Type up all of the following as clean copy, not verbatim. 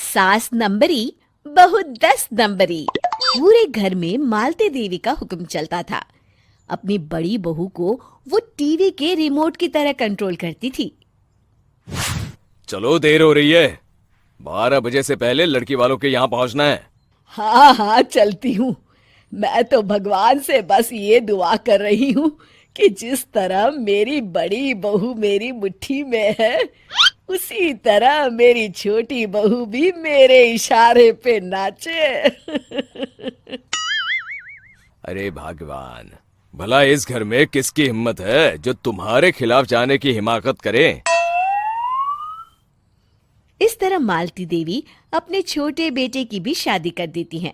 सास नंबरी, बहू 10 नंबरी। पूरे घर में मालती देवी का हुक्म चलता था। अपनी बड़ी बहू को वो टीवी के रिमोट की तरह कंट्रोल करती थी। चलो, देर हो रही है। 12 बजे से पहले लड़की वालों के यहाँ पहुंचना है। हाँ हाँ, चलती हूँ। मैं तो भगवान से बस ये दुआ कर रही हूँ कि जिस तरह मेरी बड़ी बहू मेरी मुट्ठी में है, उसी तरह मेरी छोटी बहू भी मेरे इशारे पे नाचे। अरे भगवान, भला इस घर में किसकी हिम्मत है जो तुम्हारे खिलाफ जाने की हिमाकत करे। इस तरह मालती देवी अपने छोटे बेटे की भी शादी कर देती हैं।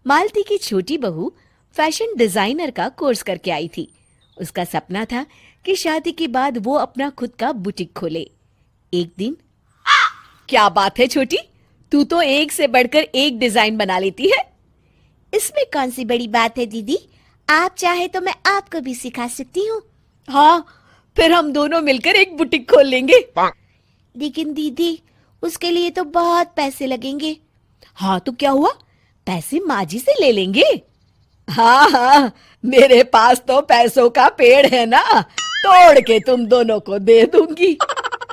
मालती की छोटी बहू फैशन डिजाइनर का कोर्स करके आई थी। उसका सपना था कि शादी के बाद वो अपना खुद का बुटीक खोले। एक दिन, क्या बात है छोटी, तू तो एक से बढ़कर एक डिजाइन बना लेती है। इसमें कौन सी बड़ी बात है दीदी? आप चाहे तो मैं आपको भी सिखा सकती हूँ। हाँ, फिर हम दोनों मिलकर एक बुटीक खोल लेंगे। लेकिन दीदी, उसके लिए तो बहुत पैसे लगेंगे। हाँ तो क्या हुआ, पैसे माँ जी से ले लेंगे। हाँ हाँ, मेरे पास तो पैसों का पेड़ है ना, तोड़ के तुम दोनों को दे दूंगी।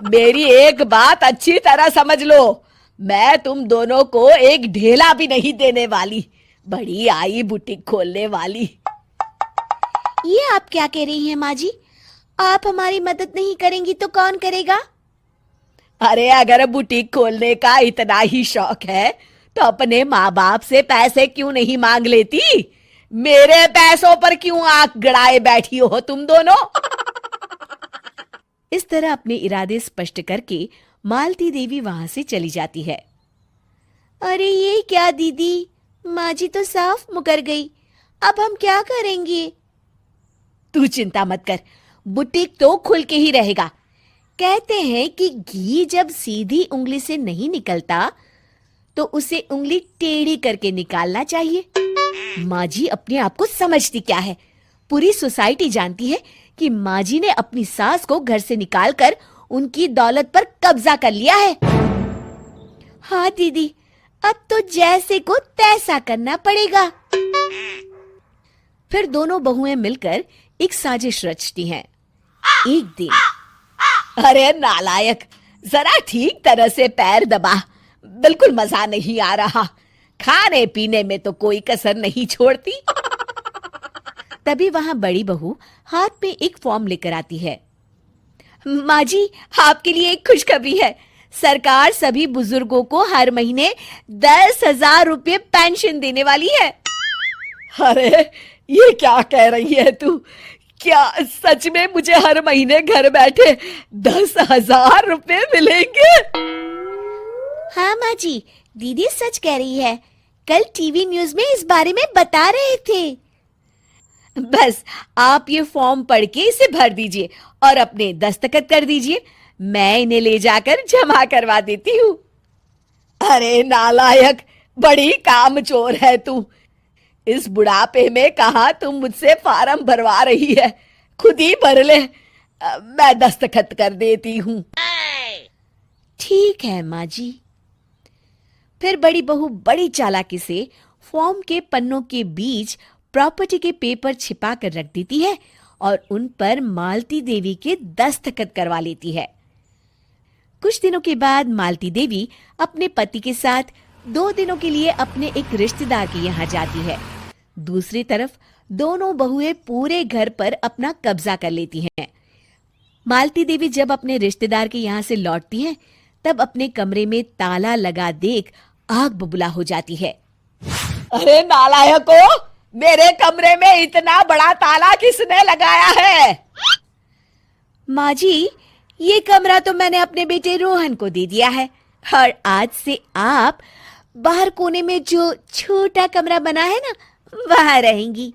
मेरी एक बात अच्छी तरह समझ लो, मैं तुम दोनों को एक ढेला भी नहीं देने वाली। बड़ी आई बुटीक खोलने वाली। ये आप क्या कह रही हैं माँ जी? आप हमारी मदद नहीं करेंगी तो कौन करेगा? अरे अगर बुटीक खोलने का इतना ही शौक है तो अपने माँ बाप से पैसे क्यों नहीं मांग लेती? मेरे पैसों पर क्यों आंख गड़ाए बैठी हो तुम दोनों? इस तरह अपने इरादे स्पष्ट करके मालती देवी वहां से चली जाती है। अरे ये क्या दीदी, माँ जी तो साफ मुकर गई। अब हम क्या करेंगे? तू चिंता मत कर, बुटीक तो खुल के ही रहेगा। कहते हैं कि घी जब सीधी उंगली से नहीं निकलता तो उसे उंगली टेढ़ी करके निकालना चाहिए। माँ जी अपने आप को समझती क्या है? पूरी सोसाइटी जानती है कि माँ जी ने अपनी सास को घर से निकालकर उनकी दौलत पर कब्जा कर लिया है। हाँ दीदी, अब तो जैसे को तैसा करना पड़ेगा। फिर दोनों बहुएं मिलकर एक साजिश रचती हैं। एक दिन, अरे नालायक, जरा ठीक तरह से पैर दबा, बिल्कुल मजा नहीं आ रहा। खाने पीने में तो कोई कसर नहीं छोड़ती। तभी वहां बड़ी बहू हाथ में एक फॉर्म लेकर आती है। माँ जी, आपके लिए एक खुशखबरी है। सरकार सभी बुजुर्गों को हर महीने 10,000 रुपये पेंशन देने वाली है। अरे ये क्या कह रही है तू? क्या सच में मुझे हर महीने घर बैठे 10,000 रुपये मिलेंगे? हाँ माँ जी, दीदी सच कह रही है। कल टीवी न्यूज में इस बारे में बता रहे थे। बस आप ये फॉर्म पढ़ के इसे भर दीजिए और अपने दस्तखत कर दीजिए। मैं इन्हें ले जाकर जमा करवा देती हूँ। अरे नालायक, बड़ी कामचोर है तू। इस बुढ़ापे में कहाँ तुम मुझसे फार्म भरवा रही है? खुद ही भर ले, मैं दस्तखत कर देती हूँ। ठीक है माँ जी। फिर बड़ी बहू बड़ी चालाकी से फॉर्म के पन्नों के बीच प्रॉपर्टी के पेपर छिपा कर रख देती है और उन पर मालती देवी के दस्तखत करवा लेती है। कुछ दिनों के बाद मालती देवी अपने पति के साथ 2 दिनों के लिए अपने एक रिश्तेदार के यहाँ जाती है। दूसरी तरफ दोनों बहुएं पूरे घर पर अपना कब्जा कर लेती हैं। मालती देवी जब अपने रिश्तेदार के यहाँ से लौटती हैं, तब अपने कमरे में ताला लगा देख आग बबूला हो जाती है। अरे नालायको, मेरे कमरे में इतना बड़ा ताला किसने लगाया है? माँ जी, ये कमरा तो मैंने अपने बेटे रोहन को दे दिया है और आज से आप बाहर कोने में जो छोटा कमरा बना है ना, वहां रहेंगी।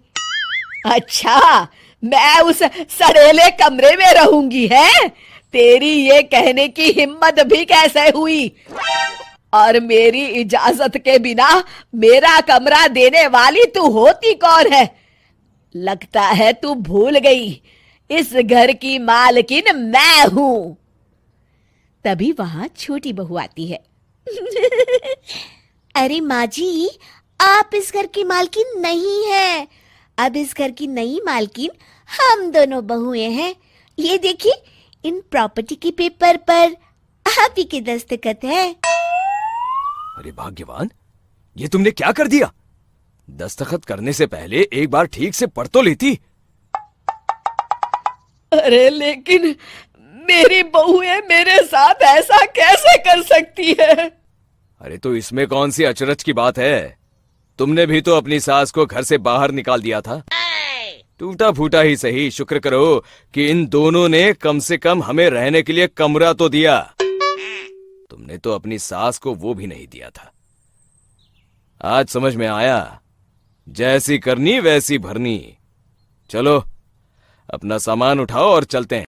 अच्छा, मैं उस सड़ेले कमरे में रहूंगी है? तेरी ये कहने की हिम्मत भी कैसे हुई? और मेरी इजाजत के बिना मेरा कमरा देने वाली तू होती कौन है? लगता है तू भूल गई, इस घर की मालकिन मैं हूं। तभी वहां छोटी बहू आती है। अरे माँ जी, आप इस घर की मालकिन नहीं है। अब इस घर की नई मालकिन हम दोनों बहुएं हैं। ये देखिए, इन प्रॉपर्टी के पेपर पर आप ही के दस्तखत है। अरे भाग्यवान, ये तुमने क्या कर दिया? दस्तखत करने से पहले एक बार ठीक से पढ़ तो लेती। अरे लेकिन मेरी बहुएं मेरे साथ ऐसा कैसे कर सकती है? अरे तो इसमें कौन सी अचरज की बात है? तुमने भी तो अपनी सास को घर से बाहर निकाल दिया था। टूटा फूटा ही सही, शुक्र करो कि इन दोनों ने कम से कम हमें रहने के लिए कमरा तो दिया। तुमने तो अपनी सास को वो भी नहीं दिया था। आज समझ में आया, जैसी करनी वैसी भरनी। चलो, अपना सामान उठाओ और चलते हैं।